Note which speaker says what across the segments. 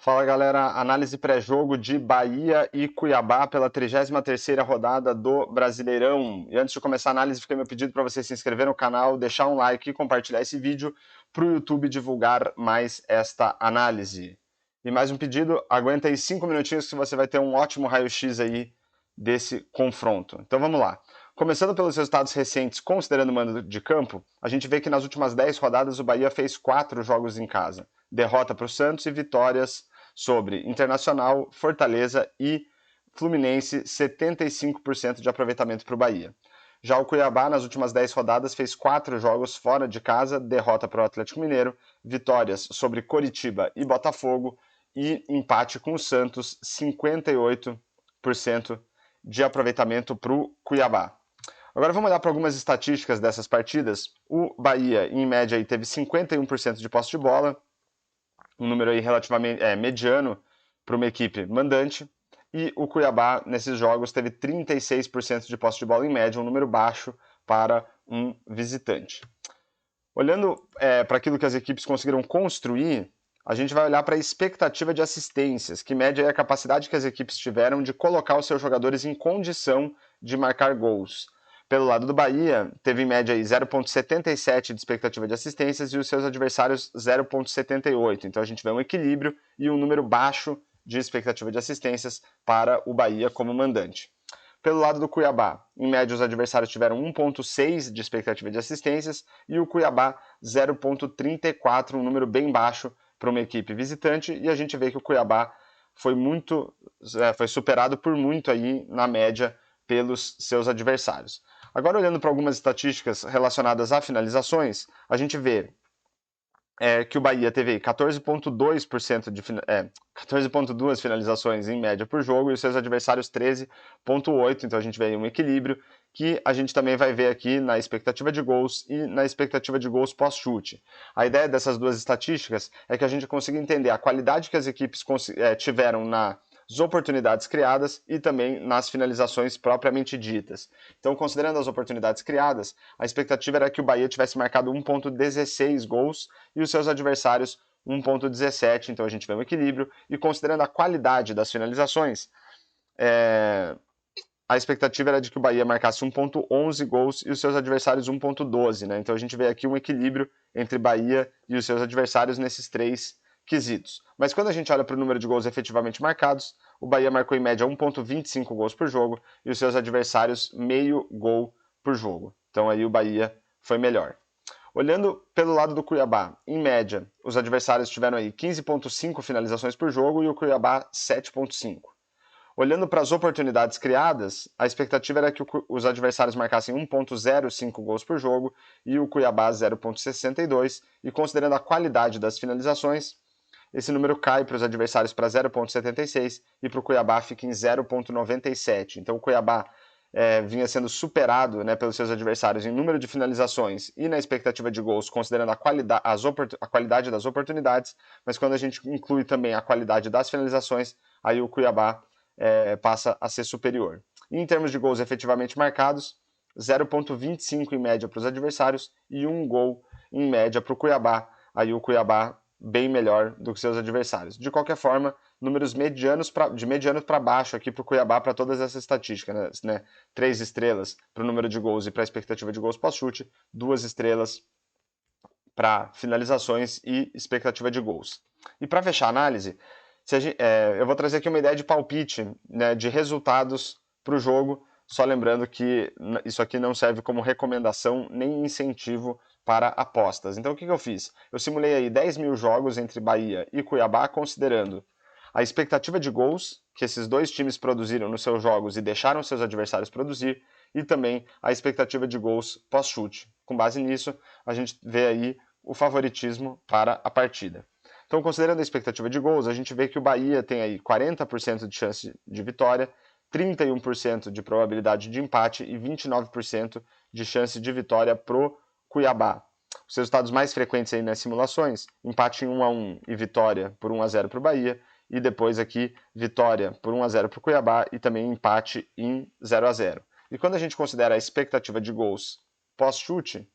Speaker 1: Fala galera, análise pré-jogo de Bahia e Cuiabá pela 33ª rodada do Brasileirão. E antes de começar a análise, fica meu pedido para você se inscrever no canal, deixar um like e compartilhar esse vídeo para o YouTube divulgar mais esta análise. E mais um pedido, aguenta aí 5 minutinhos que você vai ter um ótimo raio-x aí desse confronto. Então vamos lá. Começando pelos resultados recentes, considerando o mando de campo, a gente vê que nas últimas 10 rodadas o Bahia fez 4 jogos em casa. Derrota para o Santos e vitórias sobre Internacional, Fortaleza e Fluminense, 75% de aproveitamento para o Bahia. Já o Cuiabá, nas últimas 10 rodadas, fez 4 jogos fora de casa, derrota para o Atlético Mineiro, vitórias sobre Coritiba e Botafogo e empate com o Santos, 58% de aproveitamento para o Cuiabá. Agora vamos olhar para algumas estatísticas dessas partidas. O Bahia, em média, aí, teve 51% de posse de bola, um número aí relativamente mediano para uma equipe mandante. E o Cuiabá, nesses jogos, teve 36% de posse de bola em média, um número baixo para um visitante. Olhando para aquilo que as equipes conseguiram construir, a gente vai olhar para a expectativa de assistências, que mede a capacidade que as equipes tiveram de colocar os seus jogadores em condição de marcar gols. Pelo lado do Bahia, teve em média 0,77 de expectativa de assistências e os seus adversários 0,78. Então a gente vê um equilíbrio e um número baixo de expectativa de assistências para o Bahia como mandante. Pelo lado do Cuiabá, em média os adversários tiveram 1,6 de expectativa de assistências e o Cuiabá 0,34, um número bem baixo para uma equipe visitante, e a gente vê que o Cuiabá foi superado por muito aí na média pelos seus adversários. Agora, olhando para algumas estatísticas relacionadas a finalizações, a gente vê que o Bahia teve 14,2 finalizações em média por jogo e os seus adversários 13,8, então a gente vê aí um equilíbrio que a gente também vai ver aqui na expectativa de gols e na expectativa de gols pós-chute. A ideia dessas duas estatísticas é que a gente consiga entender a qualidade que as equipes tiveram nas oportunidades criadas e também nas finalizações propriamente ditas. Então, considerando as oportunidades criadas, a expectativa era que o Bahia tivesse marcado 1,16 gols e os seus adversários 1,17, então a gente vê um equilíbrio, e considerando a qualidade das finalizações, a expectativa era de que o Bahia marcasse 1,11 gols e os seus adversários 1,12, né? Então a gente vê aqui um equilíbrio entre Bahia e os seus adversários nesses três quesitos. Mas quando a gente olha para o número de gols efetivamente marcados, o Bahia marcou em média 1,25 gols por jogo e os seus adversários meio gol por jogo. Então aí o Bahia foi melhor. Olhando pelo lado do Cuiabá, em média, os adversários tiveram aí 15,5 finalizações por jogo e o Cuiabá 7,5. Olhando para as oportunidades criadas, a expectativa era que os adversários marcassem 1,05 gols por jogo e o Cuiabá 0,62, e considerando a qualidade das finalizações, esse número cai para os adversários para 0,76 e para o Cuiabá fica em 0,97. Então o Cuiabá vinha sendo superado, né, pelos seus adversários em número de finalizações e na expectativa de gols, considerando a qualidade das oportunidades, mas quando a gente inclui também a qualidade das finalizações, aí o Cuiabá passa a ser superior. E em termos de gols efetivamente marcados, 0,25 em média para os adversários e 1 gol em média para o Cuiabá. Aí o Cuiabá bem melhor do que seus adversários. De qualquer forma, números de mediano para baixo aqui para o Cuiabá para todas essas estatísticas, né? 3 estrelas para o número de gols e para a expectativa de gols pós-chute, 2 estrelas para finalizações e expectativa de gols. E para fechar a análise, eu vou trazer aqui uma ideia de palpite, né, de resultados para o jogo, só lembrando que isso aqui não serve como recomendação nem incentivo para apostas. Então o que eu fiz? Eu simulei aí 10 mil jogos entre Bahia e Cuiabá, considerando a expectativa de gols que esses dois times produziram nos seus jogos e deixaram seus adversários produzir, e também a expectativa de gols pós-chute. Com base nisso, a gente vê aí o favoritismo para a partida. Então, considerando a expectativa de gols, a gente vê que o Bahia tem aí 40% de chance de vitória, 31% de probabilidade de empate e 29% de chance de vitória pro Cuiabá. Os resultados mais frequentes aí nas simulações, empate em 1-1 e vitória por 1-0 para o Bahia, e depois aqui vitória por 1-0 para o Cuiabá e também empate em 0-0. E quando a gente considera a expectativa de gols pós-chute,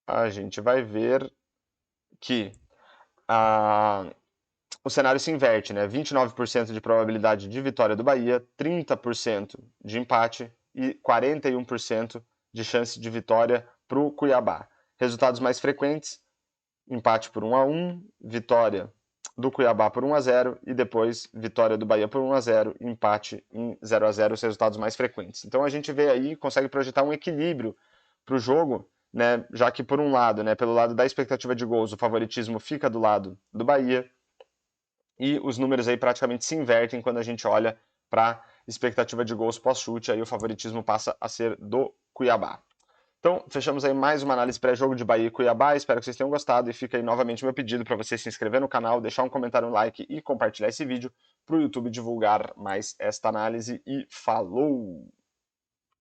Speaker 1: a gente vai ver que o cenário se inverte, né? 29% de probabilidade de vitória do Bahia, 30% de empate e 41% de chance de vitória para o Cuiabá. Resultados mais frequentes: empate por 1-1, vitória do Cuiabá por 1-0 e depois vitória do Bahia por 1-0, empate em 0-0, os resultados mais frequentes. Então a gente vê aí, consegue projetar um equilíbrio para o jogo, né? Já que por um lado, né, pelo lado da expectativa de gols, o favoritismo fica do lado do Bahia, e os números aí praticamente se invertem quando a gente olha para expectativa de gols pós-chute, aí o favoritismo passa a ser do Cuiabá. Então, fechamos aí mais uma análise pré-jogo de Bahia e Cuiabá, espero que vocês tenham gostado e fica aí novamente meu pedido para você se inscrever no canal, deixar um comentário, um like e compartilhar esse vídeo para o YouTube divulgar mais esta análise e falou!